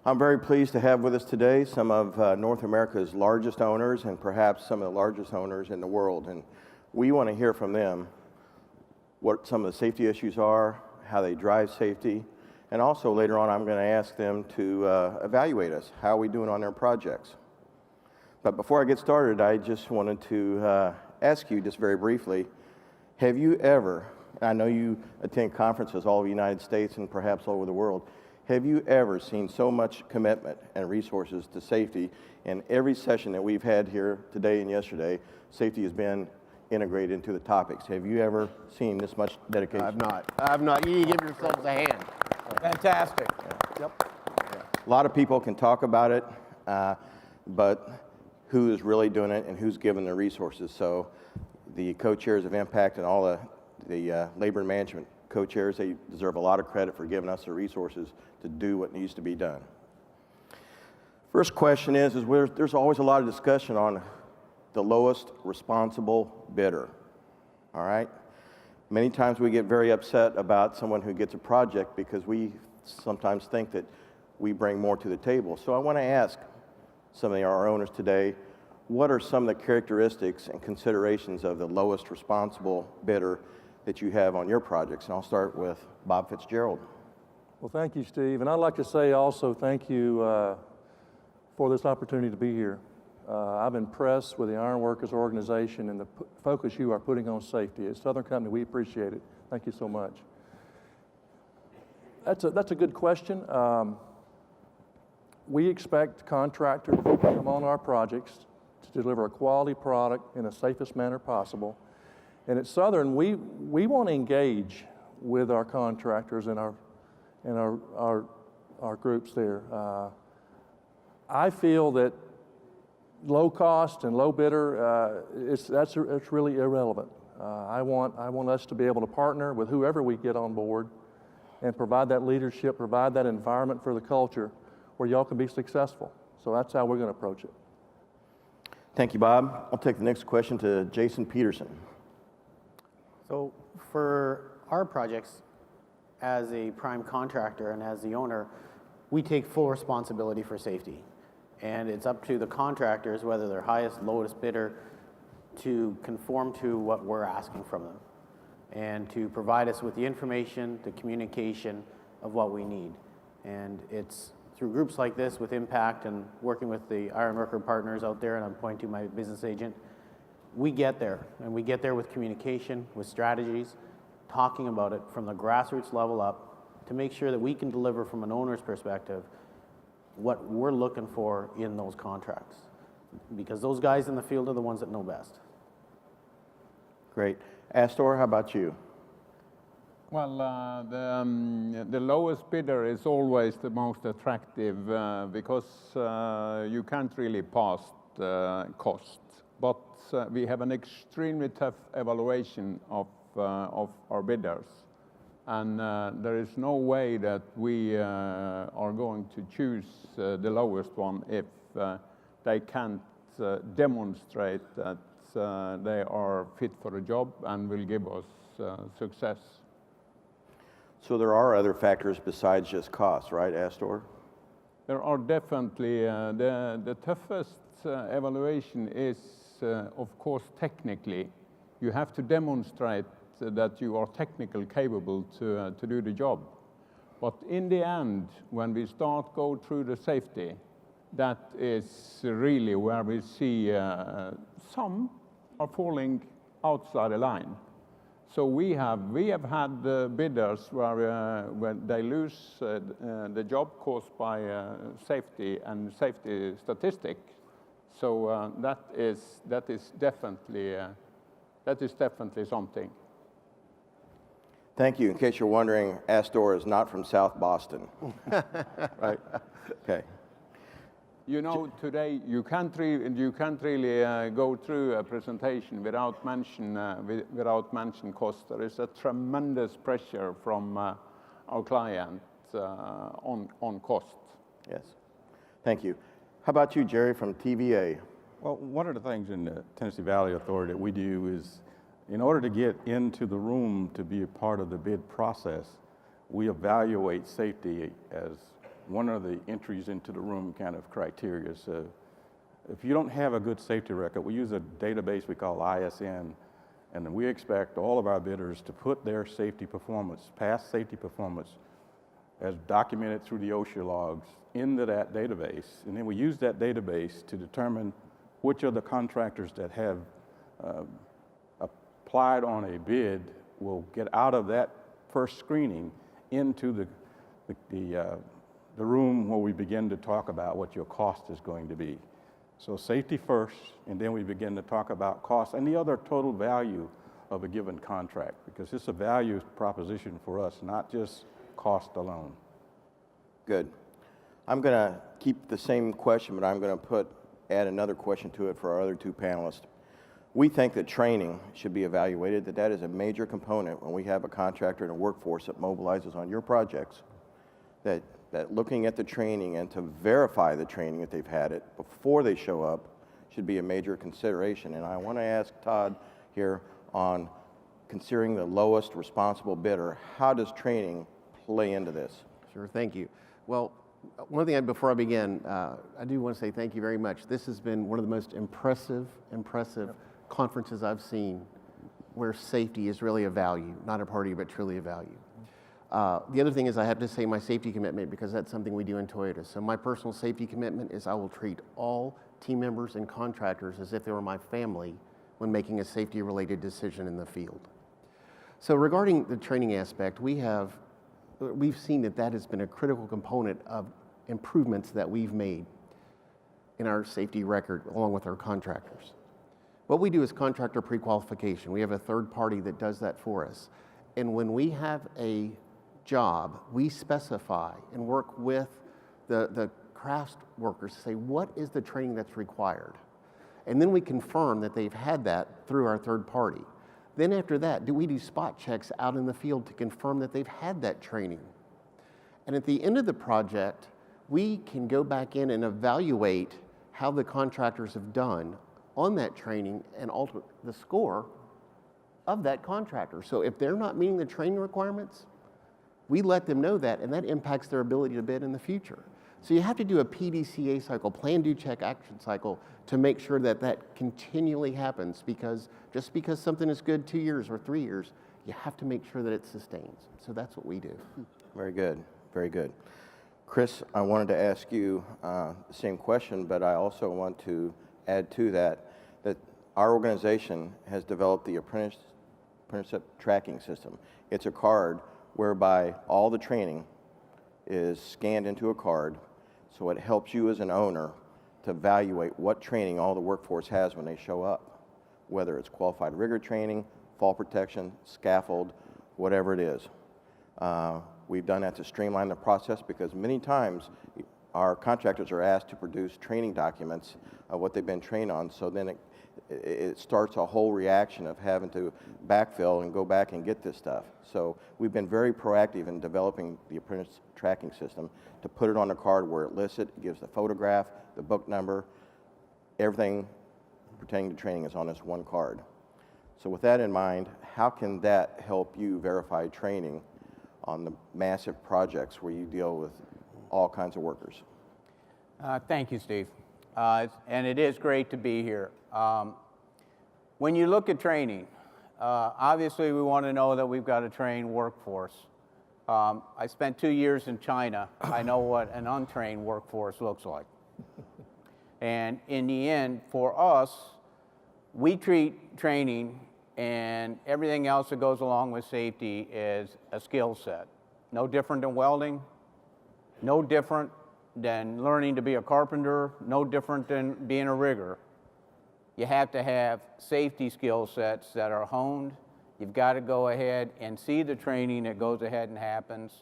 I'm very pleased to have with us today some of North America's largest owners and perhaps some of the largest owners in the world. And we want to hear from them what some of the safety issues are, how they drive safety, and also later on I'm going to ask them to evaluate us, how are we doing on their projects. But before I get started, I just wanted to ask you just very briefly, have you ever, I know you attend conferences all over the United States and perhaps all over the world, have you ever seen so much commitment and resources to safety? In every session that we've had here today and yesterday, safety has been integrated into the topics. Have you ever seen this much dedication? I have not. You need to give yourselves a hand. Fantastic. Yeah. Yep. A lot of people can talk about it, but who is really doing it and who's given the resources? So the co-chairs of Impact and all the labor and management co-chairs, they deserve a lot of credit for giving us the resources to do what needs to be done. First question is there's always a lot of discussion on the lowest responsible bidder, all right? Many times we get very upset about someone who gets a project because we sometimes think that we bring more to the table. So I want to ask some of our owners today, what are some of the characteristics and considerations of the lowest responsible bidder that you have on your projects? And I'll start with Bob Fitzgerald. Well, thank you, Steve. And I'd like to say also thank you for this opportunity to be here. I'm impressed with the Iron Workers organization and the focus you are putting on safety. At Southern Company, we appreciate it. Thank you so much. That's a good question. We expect contractors to come on our projects to deliver a quality product in the safest manner possible. And at Southern, we want to engage with our contractors and our groups there. I feel that low cost and low bidder, it's really irrelevant. I want us to be able to partner with whoever we get on board and provide that leadership, provide that environment for the culture where y'all can be successful. So that's how we're going to approach it. Thank you, Bob. I'll take the next question to Jason Peterson. So for our projects, as a prime contractor and as the owner, we take full responsibility for safety. And it's up to the contractors, whether they're highest, lowest bidder, to conform to what we're asking from them and to provide us with the information, the communication of what we need. And it's through groups like this with Impact and working with the Iron Worker partners out there, and I'm pointing to my business agent, we get there, and we get there with communication, with strategies, talking about it from the grassroots level up to make sure that we can deliver from an owner's perspective what we're looking for in those contracts. Because those guys in the field are the ones that know best. Great. Astor, how about you? Well, the lowest bidder is always the most attractive because you can't really pass the cost. But we have an extremely tough evaluation of our bidders. And there is no way that we are going to choose the lowest one if they can't demonstrate that they are fit for the job and will give us success. So there are other factors besides just cost, right, Astor? There are definitely, the toughest evaluation is, of course, technically. You have to demonstrate that you are technically capable to do the job. But in the end, when we go through the safety, that is really where we see some are falling outside the line. So we have had bidders where when they lose the job caused by safety and safety statistics. So that is definitely something. Thank you. In case you're wondering, Astor is not from South Boston, right? Okay. You know, today you can't really go through a presentation without mention cost. There is a tremendous pressure from our client on cost. Yes. Thank you. How about you, Jerry, from TVA? Well, one of the things in the Tennessee Valley Authority that we do is, in order to get into the room to be a part of the bid process, we evaluate safety as one of the entries into the room kind of criteria. So if you don't have a good safety record, we use a database we call ISN, and then we expect all of our bidders to put their safety performance, past safety performance, as documented through the OSHA logs into that database. And then we use that database to determine which of the contractors that have applied on a bid will get out of that first screening into the room where we begin to talk about what your cost is going to be. So safety first, and then we begin to talk about cost and the other total value of a given contract, because it's a value proposition for us, not just cost alone. Good. I'm going to keep the same question, but I'm going to add another question to it for our other two panelists. We think that training should be evaluated, that is a major component when we have a contractor and a workforce that mobilizes on your projects, that looking at the training and to verify the training that they've had it before they show up should be a major consideration. And I want to ask Todd here on considering the lowest responsible bidder, how does training play into this? Sure, thank you. Well, one thing before I begin, I do want to say thank you very much. This has been one of the most impressive conferences I've seen where safety is really a value, not a party, but truly a value. The other thing is I have to say my safety commitment, because that's something we do in Toyota. So my personal safety commitment is I will treat all team members and contractors as if they were my family when making a safety-related decision in the field. So regarding the training aspect, we've seen that has been a critical component of improvements that we've made in our safety record along with our contractors. What we do is contractor pre-qualification. We have a third party that does that for us. And when we have a job, we specify and work with the craft workers to say, what is the training that's required? And then we confirm that they've had that through our third party. Then after that, we do spot checks out in the field to confirm that they've had that training. And at the end of the project, we can go back in and evaluate how the contractors have done on that training and ultimately the score of that contractor. So if they're not meeting the training requirements, we let them know that, and that impacts their ability to bid in the future. So you have to do a PDCA cycle, plan, do, check, action cycle, to make sure that that continually happens, because just because something is good 2 years or 3 years, you have to make sure that it sustains. So that's what we do. Very good, very good. Chris, I wanted to ask you the same question, but I also want to add to that our organization has developed the apprenticeship tracking system. It's a card whereby all the training is scanned into a card, so it helps you as an owner to evaluate what training all the workforce has when they show up, whether it's qualified rigger training, fall protection, scaffold, whatever it is. We've done that to streamline the process, because many times our contractors are asked to produce training documents of what they've been trained on, so then it starts a whole reaction of having to backfill and go back and get this stuff. So we've been very proactive in developing the apprentice tracking system to put it on a card where it lists it, gives the photograph, the book number, everything pertaining to training is on this one card. So with that in mind, how can that help you verify training on the massive projects where you deal with all kinds of workers? Thank you, Steve. And it is great to be here. When you look at training, obviously we want to know that we've got a trained workforce. I spent 2 years in China. I know what an untrained workforce looks like. And in the end, for us, we treat training and everything else that goes along with safety as a skill set. No different than welding, no different than learning to be a carpenter, no different than being a rigger. You have to have safety skill sets that are honed. You've got to go ahead and see the training that goes ahead and happens.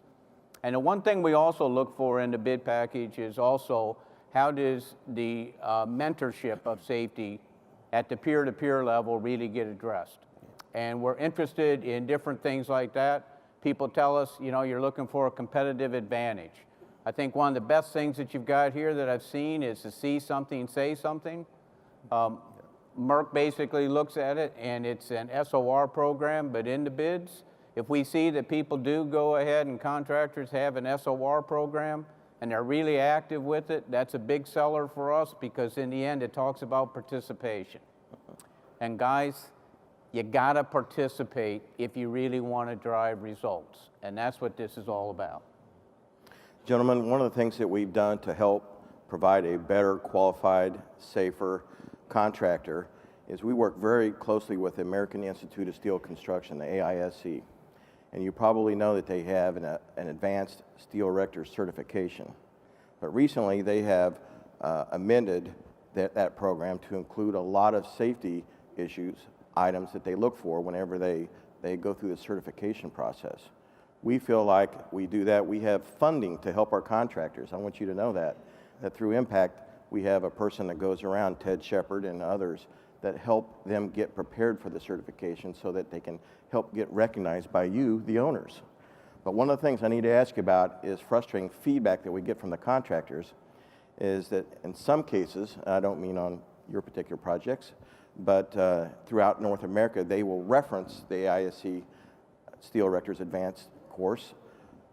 And the one thing we also look for in the bid package is also how does the mentorship of safety at the peer-to-peer level really get addressed. And we're interested in different things like that. People tell us, you know, you're looking for a competitive advantage. I think one of the best things that you've got here that I've seen is to see something, say something. Merck basically looks at it, and it's an SOR program, but in the bids, if we see that people do go ahead and contractors have an SOR program, and they're really active with it, that's a big seller for us because in the end it talks about participation. And guys, you gotta participate if you really want to drive results, and that's what this is all about. Gentlemen, one of the things that we've done to help provide a better qualified, safer contractor is we work very closely with the American Institute of Steel Construction, the AISC. And you probably know that they have an advanced steel erector certification. But recently they have amended that program to include a lot of safety issues, items that they look for whenever they go through the certification process. We feel like we do that. We have funding to help our contractors. I want you to know that through Impact, we have a person that goes around, Ted Shepard and others, that help them get prepared for the certification so that they can help get recognized by you, the owners. But one of the things I need to ask you about is frustrating feedback that we get from the contractors is that in some cases, I don't mean on your particular projects, but throughout North America, they will reference the AISC Steel Erectors Advanced course,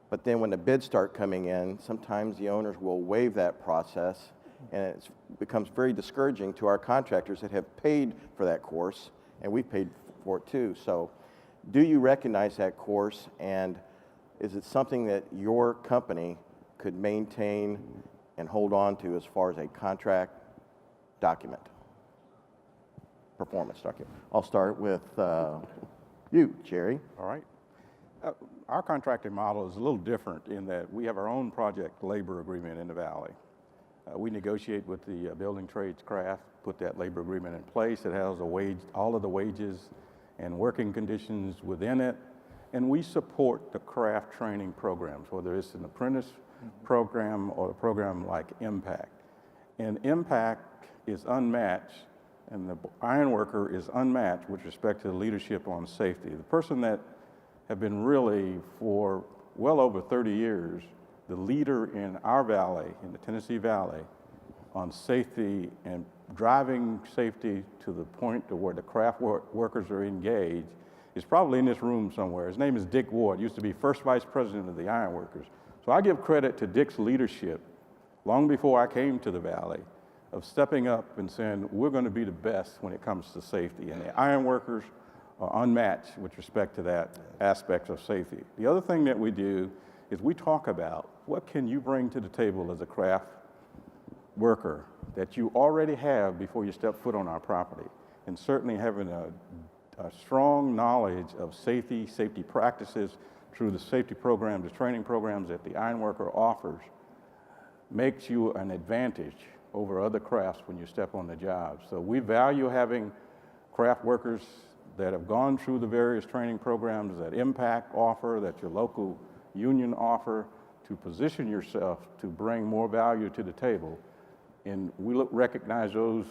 but then when the bids start coming in, sometimes the owners will waive that process, and it becomes very discouraging to our contractors that have paid for that course, and we've paid for it too. So do you recognize that course, and is it something that your company could maintain and hold on to as far as a contract document, performance document? I'll start with you, Jerry. All right. Our contracting model is a little different in that we have our own project labor agreement in the Valley. We negotiate with the building trades craft, put that labor agreement in place. It has all of the wages and working conditions within it. And we support the craft training programs, whether it's an apprentice program or a program like Impact. And Impact is unmatched, and the ironworker is unmatched with respect to the leadership on safety. The person that have been really for well over 30 years the leader in our valley, in the Tennessee Valley, on safety and driving safety to the point to where the craft workers are engaged, is probably in this room somewhere. His name is Dick Ward, used to be first vice president of the ironworkers. So I give credit to Dick's leadership, long before I came to the Valley, of stepping up and saying, we're going to be the best when it comes to safety. And the ironworkers are unmatched with respect to that aspect of safety. The other thing that we do is we talk about what can you bring to the table as a craft worker that you already have before you step foot on our property. And certainly having a strong knowledge of safety practices through the safety programs, the training programs that the ironworker offers, makes you an advantage over other crafts when you step on the job. So we value having craft workers that have gone through the various training programs that Impact offer, that your local union offer, to position yourself to bring more value to the table. And we recognize those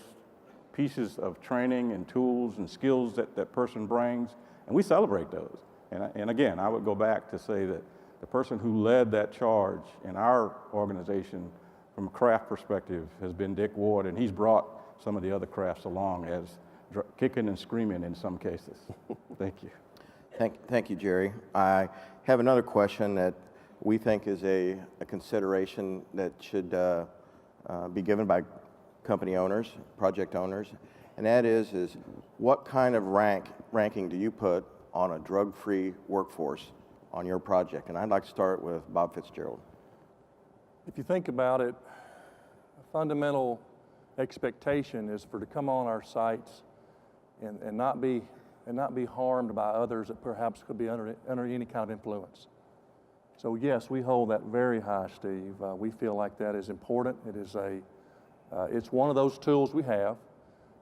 pieces of training and tools and skills that that person brings, and we celebrate those. And again, I would go back to say that the person who led that charge in our organization from a craft perspective has been Dick Ward, and he's brought some of the other crafts along as kicking and screaming in some cases. Thank you. Thank you, Jerry. I have another question that we think is a consideration that should be given by company owners, project owners, and that is what kind of ranking do you put on a drug-free workforce on your project? And I'd like to start with Bob Fitzgerald. If you think about it, a fundamental expectation is to come on our sites and not be harmed by others that perhaps could be under any kind of influence. So yes, we hold that very high, Steve. We feel like that is important. It is it's one of those tools we have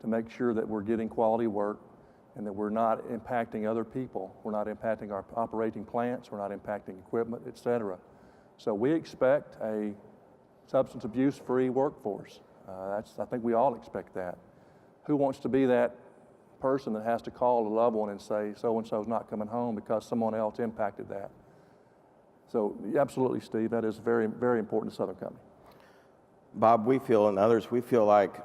to make sure that we're getting quality work and that we're not impacting other people. We're not impacting our operating plants. We're not impacting equipment, et cetera. So we expect a substance abuse-free workforce. I think we all expect that. Who wants to be that person that has to call a loved one and say, so-and-so's not coming home because someone else impacted that? So absolutely, Steve, that is very, very important to Southern Company. Bob, we feel, and others, we feel like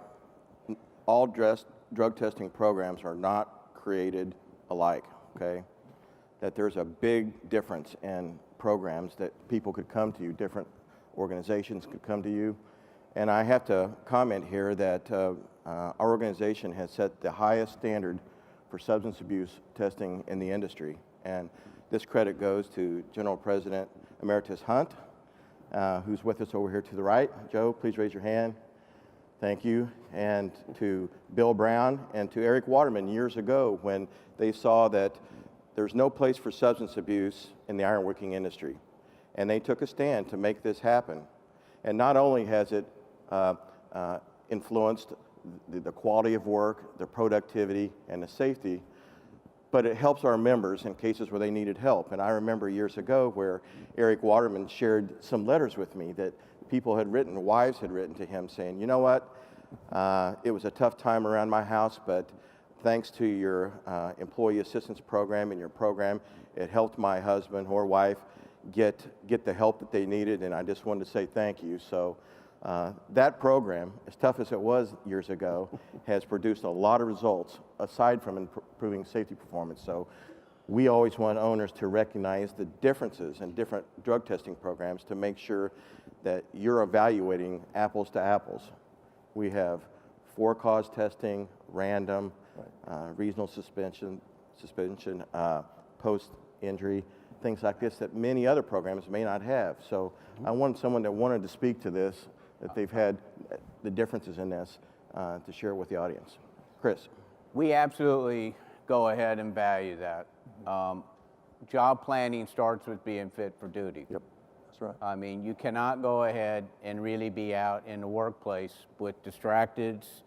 all drug testing programs are not created alike, okay? That there's a big difference in programs, that people could come to you, different organizations could come to you. And I have to comment here that our organization has set the highest standard for substance abuse testing in the industry. And this credit goes to General President Emeritus Hunt, who's with us over here to the right. Joe, please raise your hand. Thank you. And to Bill Brown and to Eric Waterman years ago when they saw that there's no place for substance abuse in the ironworking industry. And they took a stand to make this happen. And not only has it influenced the quality of work, the productivity, and the safety, but it helps our members in cases where they needed help. And I remember years ago where Eric Waterman shared some letters with me that people had written, wives had written to him saying, you know what, it was a tough time around my house, but thanks to your employee assistance program and your program, it helped my husband or wife get the help that they needed, and I just wanted to say thank you. So that program, as tough as it was years ago, has produced a lot of results aside from improving safety performance. So we always want owners to recognize the differences in different drug testing programs to make sure that you're evaluating apples to apples. We have for-cause testing, random, reasonable suspension, post-injury, things like this that many other programs may not have. So I want someone that wanted to speak to this, that they've had the differences in this, to share with the audience. Chris. We absolutely go ahead and value that. Job planning starts with being fit for duty. Yep, that's right. I mean, you cannot go ahead and really be out in the workplace with distractions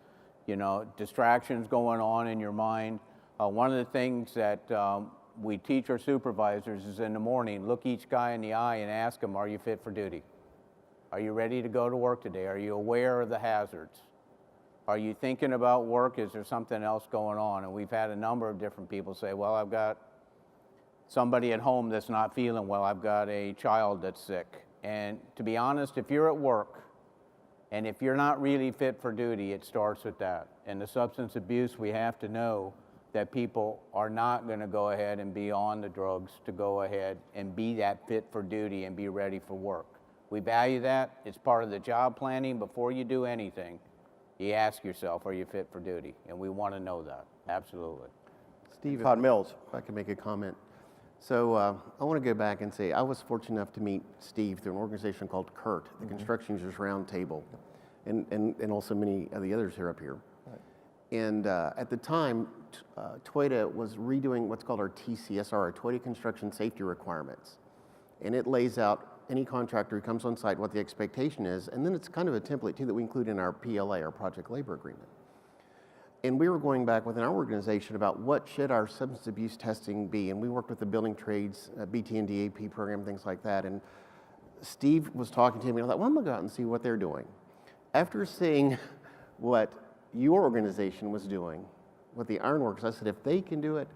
going on in your mind. One of the things that we teach our supervisors is in the morning, look each guy in the eye and ask them, are you fit for duty? Are you ready to go to work today? Are you aware of the hazards? Are you thinking about work? Is there something else going on? And we've had a number of different people say, well, I've got somebody at home that's not feeling well. I've got a child that's sick. And to be honest, if you're at work and if you're not really fit for duty, it starts with that. And the substance abuse, we have to know that people are not going to go ahead and be on the drugs to go ahead and be that fit for duty and be ready for work. We value that. It's part of the job planning. Before you do anything, you ask yourself, are you fit for duty? And we want to know that, absolutely. Steve, Todd Mills. if I can make a comment. So I want to go back and say I was fortunate enough to meet Steve through an organization called CURT, the Construction Users Roundtable, and also many of the others here up here. And at the time, Toyota was redoing what's called our TCSR, our Toyota Construction Safety Requirements. And it lays out any contractor who comes on site what the expectation is, and then it's kind of a template too that we include in our PLA, our Project Labor Agreement. And we were going back within our organization about what should our substance abuse testing be, and we worked with the building trades, BT and DAP program, things like that. And Steve was talking to me, and I thought, well, I'm gonna go out and see what they're doing. After seeing what your organization was doing with the Ironworks, I said, if they can do it,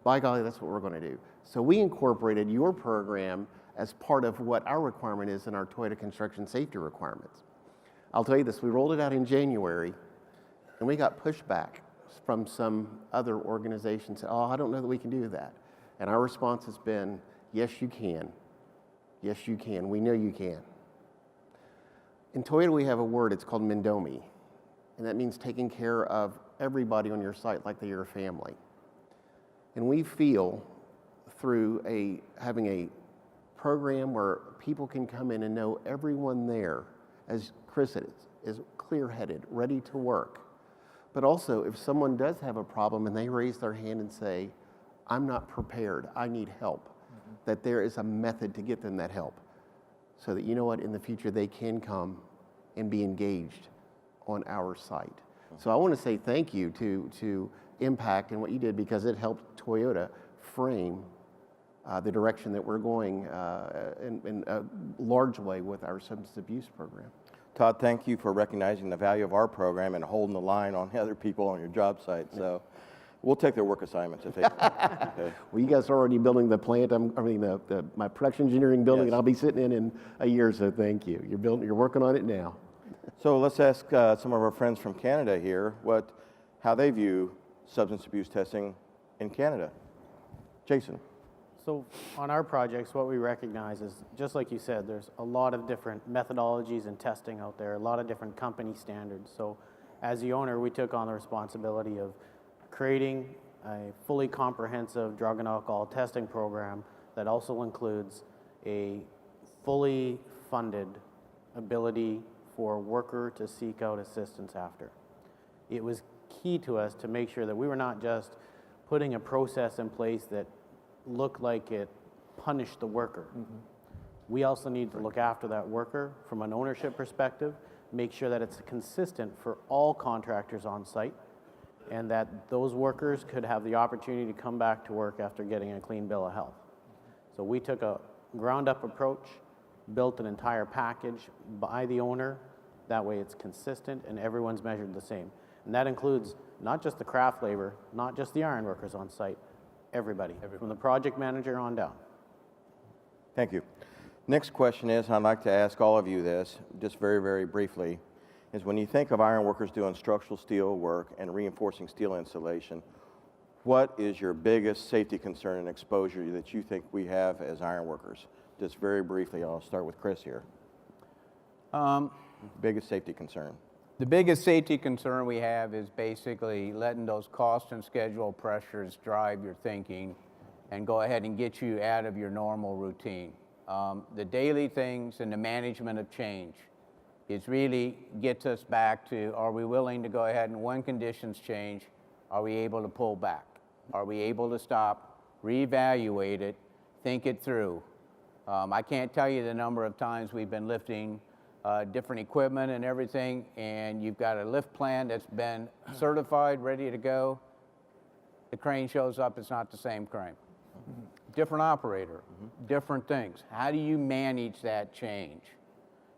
by golly, that's what we're gonna do. So we incorporated your program as part of what our requirement is in our Toyota Construction Safety Requirements. I'll tell you this, we rolled it out in January, and we got pushback from some other organizations. Oh, I don't know that we can do that. And our response has been, yes, you can. Yes, you can. We know you can. In Toyota, we have a word, it's called Mendomi, and that means taking care of everybody on your site like they're your family. And we feel through having a program where people can come in and know everyone there, as Chris said, is clear-headed, ready to work. But also, if someone does have a problem and they raise their hand and say, I'm not prepared, I need help, that there is a method to get them that help. So that, you know what, in the future they can come and be engaged on our site. So I want to say thank you to Impact and what you did, because it helped Toyota frame the direction that we're going in a large way with our substance abuse program. Todd, thank you for recognizing the value of our program and holding the line on other people on your job site. So we'll take their work assignments if they okay. Well, you guys are already building the plant. My production engineering building, Yes. and I'll be sitting in a year, so thank you. You're working on it now. So let's ask some of our friends from Canada here how they view substance abuse testing in Canada. Jason. So on our projects, what we recognize is, just like you said, there's a lot of different methodologies and testing out there, a lot of different company standards. So as the owner, we took on the responsibility of creating a fully comprehensive drug and alcohol testing program that also includes a fully funded ability for a worker to seek out assistance after. It was key to us to make sure that we were not just putting a process in place that looked like it punished the worker. We also need to look after that worker from an ownership perspective, make sure that it's consistent for all contractors on site, and that those workers could have the opportunity to come back to work after getting a clean bill of health. So we took a ground-up approach, built an entire package by the owner. That way it's consistent and everyone's measured the same. And that includes not just the craft labor, not just the iron workers on site, everybody. From the project manager on down. Thank you. Next question is, and I'd like to ask all of you this, just very, very briefly, is when you think of iron workers doing structural steel work and reinforcing steel insulation, what is your biggest safety concern and exposure that you think we have as iron workers? Just very briefly, I'll start with Chris here. Biggest safety concern. The biggest safety concern we have is basically letting those cost and schedule pressures drive your thinking and go ahead and get you out of your normal routine. The daily things and the management of change is really gets us back to, are we willing to go ahead and when conditions change, are we able to pull back? Are we able to stop, reevaluate it, think it through? I can't tell you the number of times we've been lifting different equipment and everything, and you've got a lift plan that's been certified, ready to go. The crane shows up, it's not the same crane. Different operator, different things. How do you manage that change?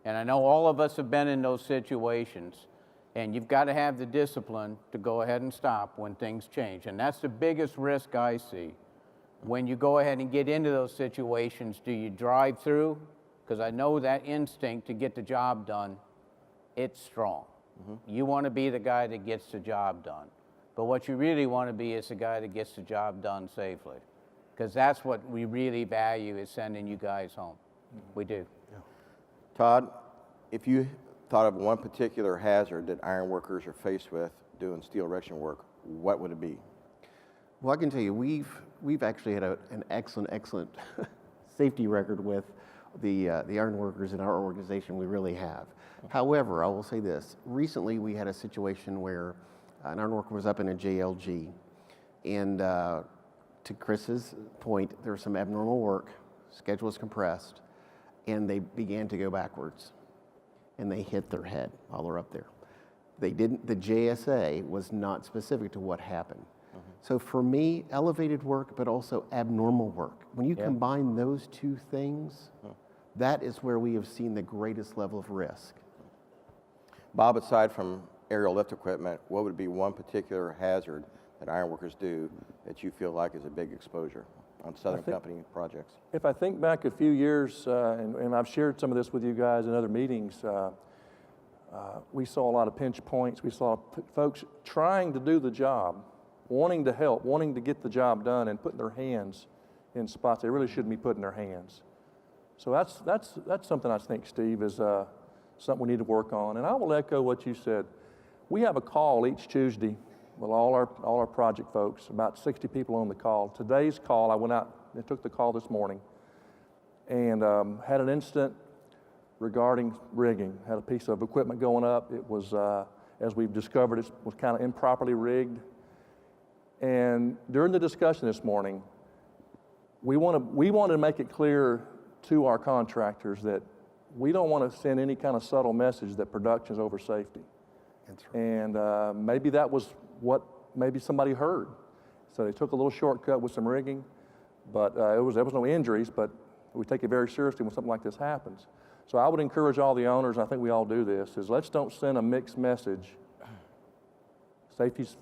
And I know all of us have been in those situations, and you've got to have the discipline to go ahead and stop when things change. And that's the biggest risk I see. When you go ahead and get into those situations, do you drive through? Because I know that instinct to get the job done, it's strong. You want to be the guy that gets the job done. But what you really want to be is the guy that gets the job done safely. Because that's what we really value, is sending you guys home. We do. Todd, if you thought of one particular hazard that iron workers are faced with doing steel erection work, what would it be? Well, I can tell you, we've actually had an excellent safety record with the iron workers in our organization. We really have. However, I will say this. Recently, we had a situation where an iron worker was up in a JLG, and to Chris's point, there was some abnormal work, schedule was compressed, and they began to go backwards, and they hit their head while they're up there. They didn't. The JSA was not specific to what happened. So for me, elevated work, but also abnormal work. When you combine those two things, that is where we have seen the greatest level of risk. Bob, aside from aerial lift equipment, what would be one particular hazard that iron workers do that you feel like is a big exposure on Southern Company projects? If I think back a few years, and I've shared some of this with you guys in other meetings, we saw a lot of pinch points. We saw folks trying to do the job, wanting to help, wanting to get the job done, and putting their hands in spots they really shouldn't be putting their hands. So that's something I think, Steve, is something we need to work on. And I will echo what you said. We have a call each Tuesday with all our project folks, about 60 people on the call. Today's call, I went out and took the call this morning, and had an incident regarding rigging. Had a piece of equipment going up. It was, as we've discovered, it was kind of improperly rigged. And during the discussion this morning, we want to make it clear to our contractors that we don't want to send any kind of subtle message that production is over safety. That's right. And maybe that was what maybe somebody heard. So they took a little shortcut with some rigging, but there was no injuries, but we take it very seriously when something like this happens. So I would encourage all the owners, and I think we all do this, is let's don't send a mixed message. Safety's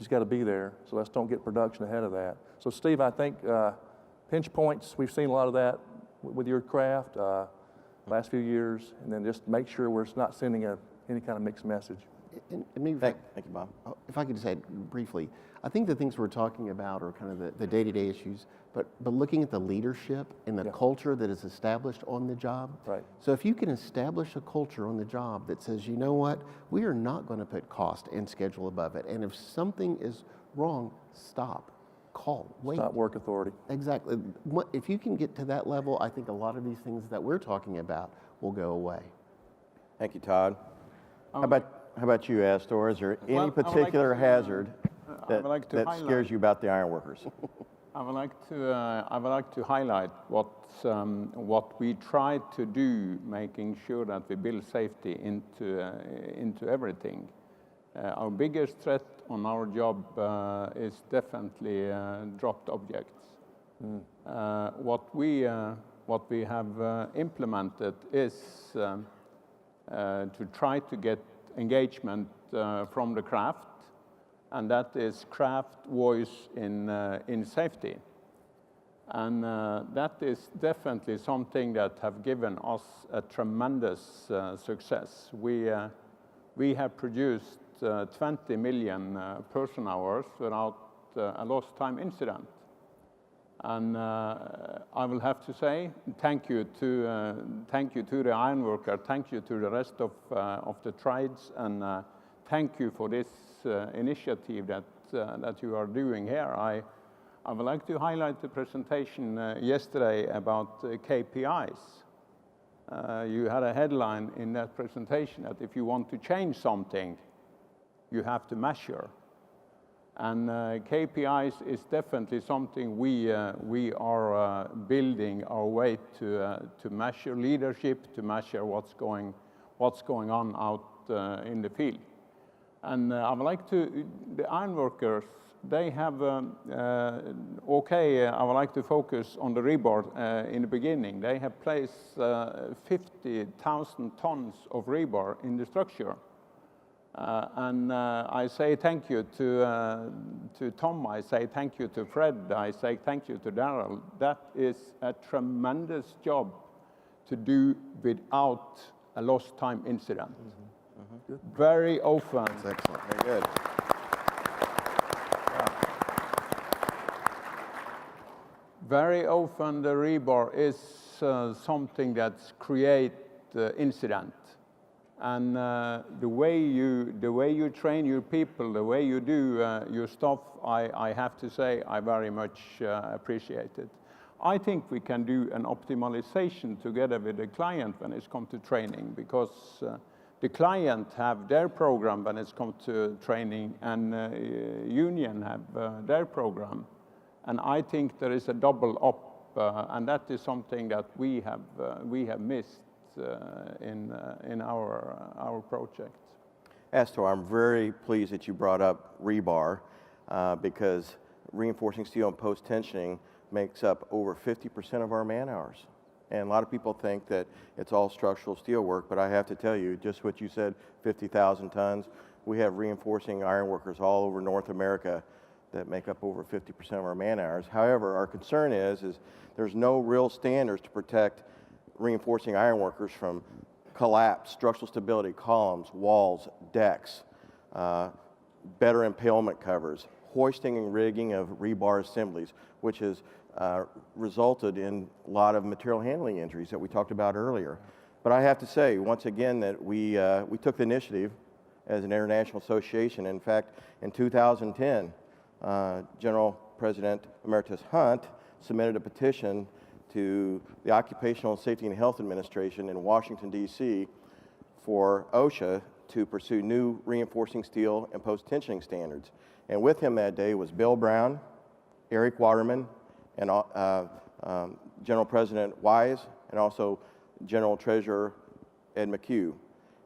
got to be there, so let's don't get production ahead of that. So Steve, I think pinch points, we've seen a lot of that with your craft last few years, and then just make sure we're not sending any kind of mixed message. And maybe Thank you, Bob. if I could just add briefly, I think the things we're talking about are kind of the day-to-day issues, but looking at the leadership and the culture that is established on the job. Right. So if you can establish a culture on the job that says, you know what, we are not going to put cost and schedule above it, and if something is wrong, stop, call, wait. Not work authority. Exactly. If you can get to that level, I think a lot of these things that we're talking about will go away. Thank you, Todd. How about you, Astor? Is there any Well, I would like particular to, hazard I that, would like to that highlight- scares you about the ironworkers? I would like to highlight what we try to do, making sure that we build safety into everything. Our biggest threat on our job is definitely dropped objects. What we have implemented is to try to get engagement from the craft, and that is craft voice in safety. And that is definitely something that have given us a tremendous success. We have produced 20 million person hours without a lost time incident. And I will have to say thank you to the ironworker, thank you to the rest of the trades, and thank you for this initiative that you are doing here. I would like to highlight the presentation yesterday about KPIs. You had a headline in that presentation that if you want to change something, you have to measure. And KPIs is definitely something we are building our way to measure leadership, to measure what's going on out in the field. And I would like to, the ironworkers, they have, I would like to focus on the rebar in the beginning. They have placed 50,000 tons of rebar in the structure. And I say thank you to Tom, I say thank you to Fred, I say thank you to Daryl. That is a tremendous job to do without a lost time incident. Very often. That's excellent. Very good. Very often the rebar is something that creates incident. And the way you train your people, the way you do your stuff, I have to say I very much appreciate it. I think we can do an optimization together with the client when it's come to training, because the client have their program when it's come to training, and union have their program. And I think there is a double up, and that is something that we have missed in our project. Astor, I'm very pleased that you brought up rebar because reinforcing steel and post-tensioning makes up over 50% of our man hours. And a lot of people think that it's all structural steel work, but I have to tell you, just what you said, 50,000 tons, we have reinforcing ironworkers all over North America that make up over 50% of our man hours. However, our concern is there's no real standards to protect reinforcing ironworkers from collapse, structural stability, columns, walls, decks, better impalement covers, hoisting and rigging of rebar assemblies, which has resulted in a lot of material handling injuries that we talked about earlier. But I have to say, once again, that we took the initiative as an international association. In fact, in 2010, General President Emeritus Hunt submitted a petition to the Occupational Safety and Health Administration in Washington, D.C. for OSHA to pursue new reinforcing steel and post-tensioning standards. And with him that day was Bill Brown, Eric Waterman, and General President Wise, and also General Treasurer Ed McHugh.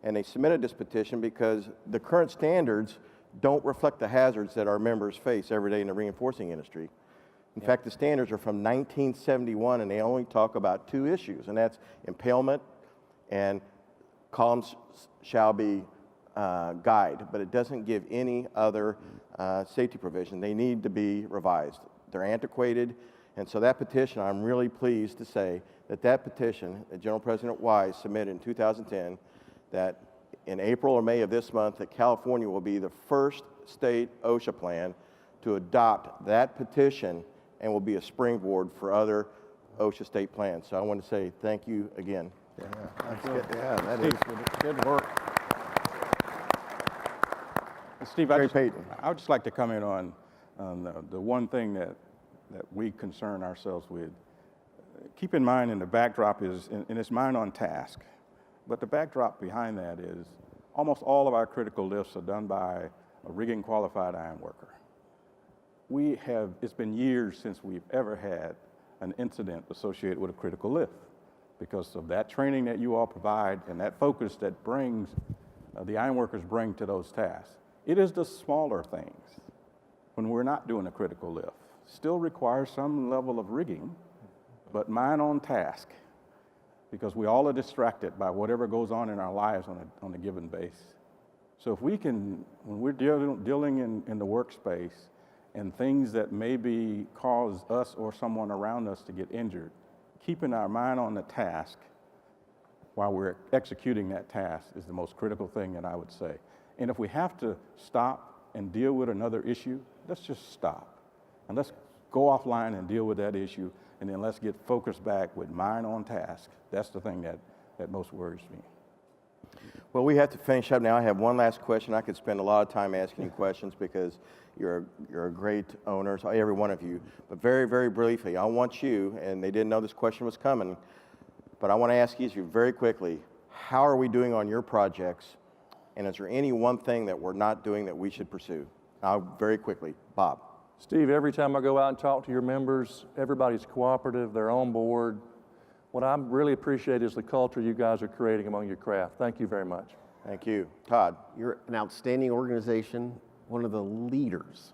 And they submitted this petition because the current standards don't reflect the hazards that our members face every day in the reinforcing industry. In fact, the standards are from 1971, and they only talk about two issues, and that's impalement and columns shall be guide, but it doesn't give any other safety provision. They need to be revised. They're antiquated, and so that petition, I'm really pleased to say that petition that General President Wise submitted in 2010, that in April or May of this month that California will be the first state OSHA plan to adopt that petition and will be a springboard for other OSHA state plans. So I want to say thank you again. Yeah, that's good. Yeah, that is good work. Steve, Jerry Payton. I would just like to comment on the one thing that we concern ourselves with. Keep in mind, in the backdrop is, and it's mind on task, but the backdrop behind that is almost all of our critical lifts are done by a rigging qualified iron worker. It's been years since we've ever had an incident associated with a critical lift because of that training that you all provide and that focus that the iron workers bring to those tasks. It is the smaller things when we're not doing a critical lift. Still requires some level of rigging, but mind on task, because we all are distracted by whatever goes on in our lives on a given base. So if we can, when we're dealing in the workspace and things that maybe cause us or someone around us to get injured, keeping our mind on the task while we're executing that task is the most critical thing that I would say. And if we have to stop and deal with another issue, let's just stop. And let's go offline and deal with that issue, and then let's get focused back with mind on task. That's the thing that most worries me. Well, we have to finish up now. I have one last question. I could spend a lot of time asking you questions because you're a great owner, so every one of you. But very, very briefly, I want you, and they didn't know this question was coming, but I want to ask you very quickly, how are we doing on your projects? And is there any one thing that we're not doing that we should pursue? Now, very quickly, Bob. Steve, every time I go out and talk to your members, everybody's cooperative, they're on board. What I really appreciate is the culture you guys are creating among your craft. Thank you very much. Thank you. Todd. You're an outstanding organization, one of the leaders.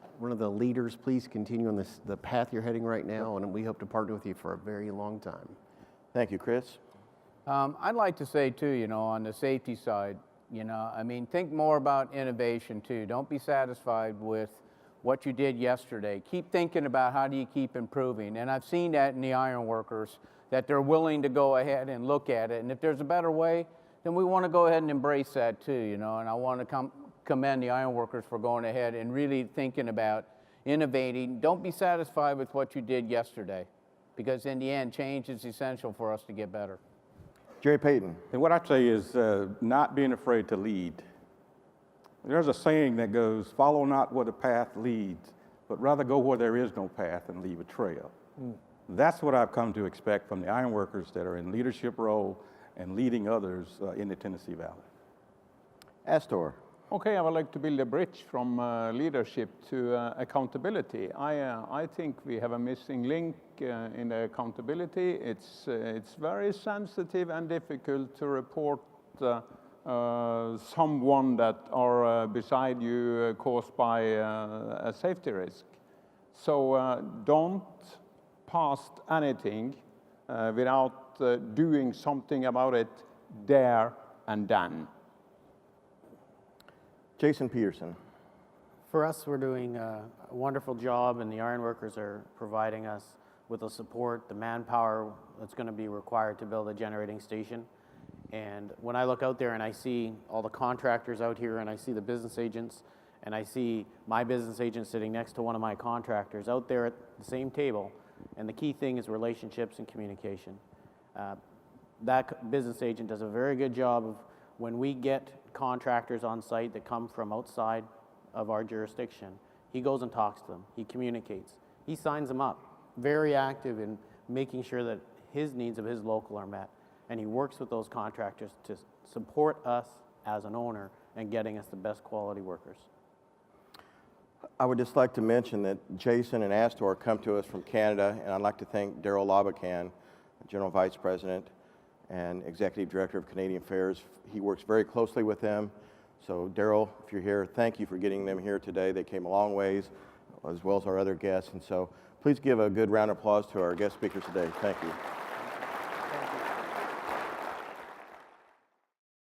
Please continue on the path you're heading right now, and we hope to partner with you for a very long time. Thank you, Chris. I'd like to say too, on the safety side, think more about innovation too. Don't be satisfied with what you did yesterday. Keep thinking about how do you keep improving. And I've seen that in the iron workers, that they're willing to go ahead and look at it. And if there's a better way, then we want to go ahead and embrace that too, And I want to commend the iron workers for going ahead and really thinking about innovating. Don't be satisfied with what you did yesterday, because in the end, change is essential for us to get better. Jerry Payton. And what I'd say is not being afraid to lead. There's a saying that goes, follow not where the path leads, but rather go where there is no path and leave a trail. That's what I've come to expect from the iron workers that are in leadership role and leading others in the Tennessee Valley. Astor. Okay, I would like to build a bridge from leadership to accountability. I think we have a missing link in the accountability. It's very sensitive and difficult to report someone that are beside you caused by a safety risk. So don't pass anything without doing something about it there and then. Jason Peterson. For us, we're doing a wonderful job, and the iron workers are providing us with the support, the manpower that's going to be required to build a generating station. And when I look out there and I see all the contractors out here, and I see the business agents, and I see my business agent sitting next to one of my contractors out there at the same table, and the key thing is relationships and communication. That business agent does a very good job of, when we get contractors on site that come from outside of our jurisdiction, he goes and talks to them, he communicates, he signs them up, very active in making sure that his needs of his local are met. And he works with those contractors to support us as an owner and getting us the best quality workers. I would just like to mention that Jason and Astor come to us from Canada, and I'd like to thank Daryl Labacan, General Vice President and Executive Director of Canadian Affairs. He works very closely with them. So Daryl, if you're here, thank you for getting them here today. They came a long ways, as well as our other guests. And so please give a good round of applause to our guest speakers today. Thank you.